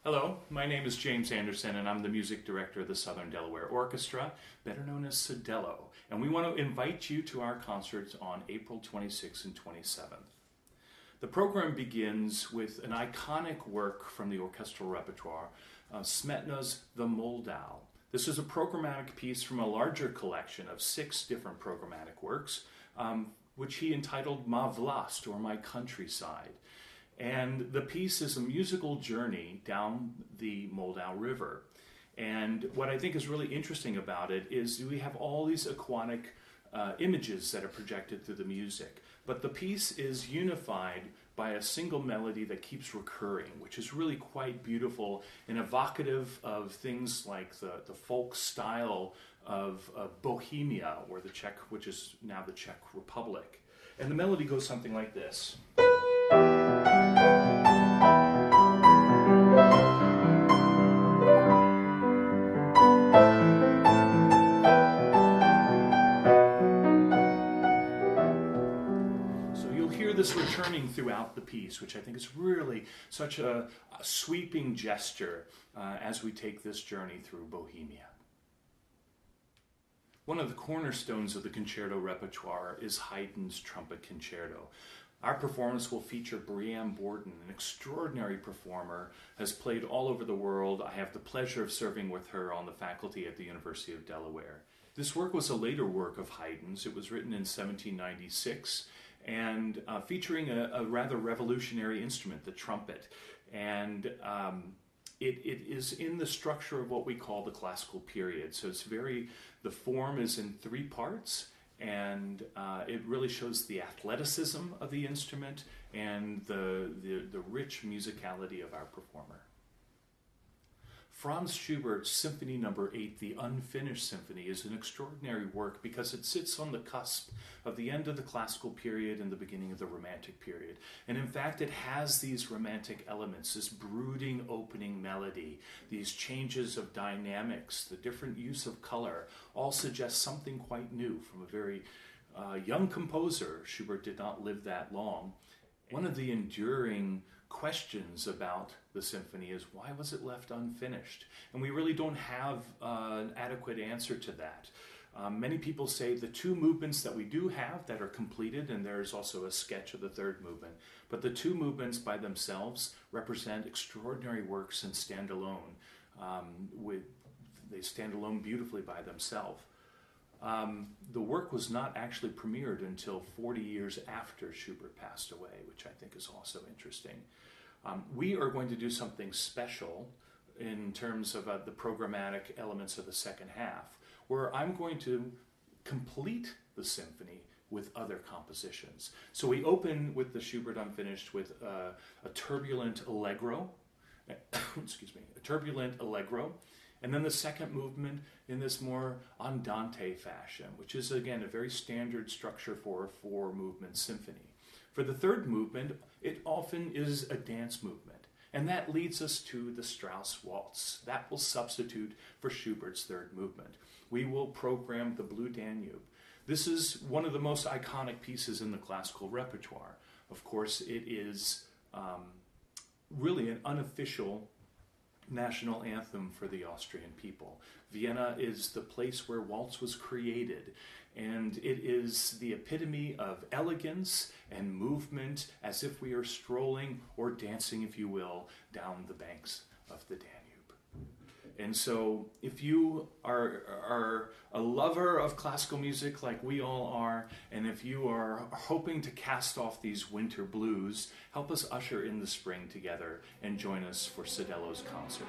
Hello, my name is James Anderson and I'm the music director of the Southern Delaware Orchestra, better known as SODELO, and we want to invite you to our concerts on April 26th and 27th. The program begins with an iconic work from the orchestral repertoire, Smetana's The Moldau. This is a programmatic piece from a larger collection of 6 different programmatic works, which he entitled Ma Vlast, or My Countryside. And the piece is a musical journey down the Moldau River. And what I think is really interesting about it is we have all these aquatic images that are projected through the music. But the piece is unified by a single melody that keeps recurring, which is really quite beautiful and evocative of things like the folk style of Bohemia, or the Czech, which is now the Czech Republic. And the melody goes something like this. This returning throughout the piece, which I think is really such a sweeping gesture as we take this journey through Bohemia. One of the cornerstones of the concerto repertoire is Haydn's Trumpet Concerto. Our performance will feature Brianne Borden, an extraordinary performer, has played all over the world. I have the pleasure of serving with her on the faculty at the University of Delaware. This work was a later work of Haydn's. It was written in 1796. And featuring a rather revolutionary instrument, the trumpet. And it is in the structure of what we call the classical period. So it's the form is in 3 parts, and it really shows the athleticism of the instrument and the rich musicality of our performer. Franz Schubert's Symphony No. 8, the Unfinished Symphony, is an extraordinary work because it sits on the cusp of the end of the classical period and the beginning of the Romantic period. And in fact, it has these romantic elements, this brooding opening melody, these changes of dynamics, the different use of color, all suggest something quite new from a very young composer. Schubert did not live that long. One of the enduring questions about the symphony is, why was it left unfinished? And we really don't have an adequate answer to that. Many people say the 2 movements that we do have that are completed, and there's also a sketch of the 3rd movement, but the 2 movements by themselves represent extraordinary works and stand alone. They stand alone beautifully by themselves. The work was not actually premiered until 40 years after Schubert passed away, which I think is also interesting. We are going to do something special in terms of the programmatic elements of the second half, where I'm going to complete the symphony with other compositions. So we open with the Schubert Unfinished with a turbulent allegro, excuse me, a turbulent allegro, and then the second movement in this more andante fashion, which is again a very standard structure for a 4-movement symphony. For the 3rd movement, it often is a dance movement, and that leads us to the Strauss Waltz. That will substitute for Schubert's 3rd movement. We will program the Blue Danube. This is one of the most iconic pieces in the classical repertoire. Of course, it is really an unofficial national anthem for the Austrian people. Vienna is the place where waltz was created, and it is the epitome of elegance and movement, as if we are strolling or dancing, if you will, down the banks of the Danube. And so if you are a lover of classical music like we all are, and if you are hoping to cast off these winter blues, help us usher in the spring together and join us for SODELO's concert.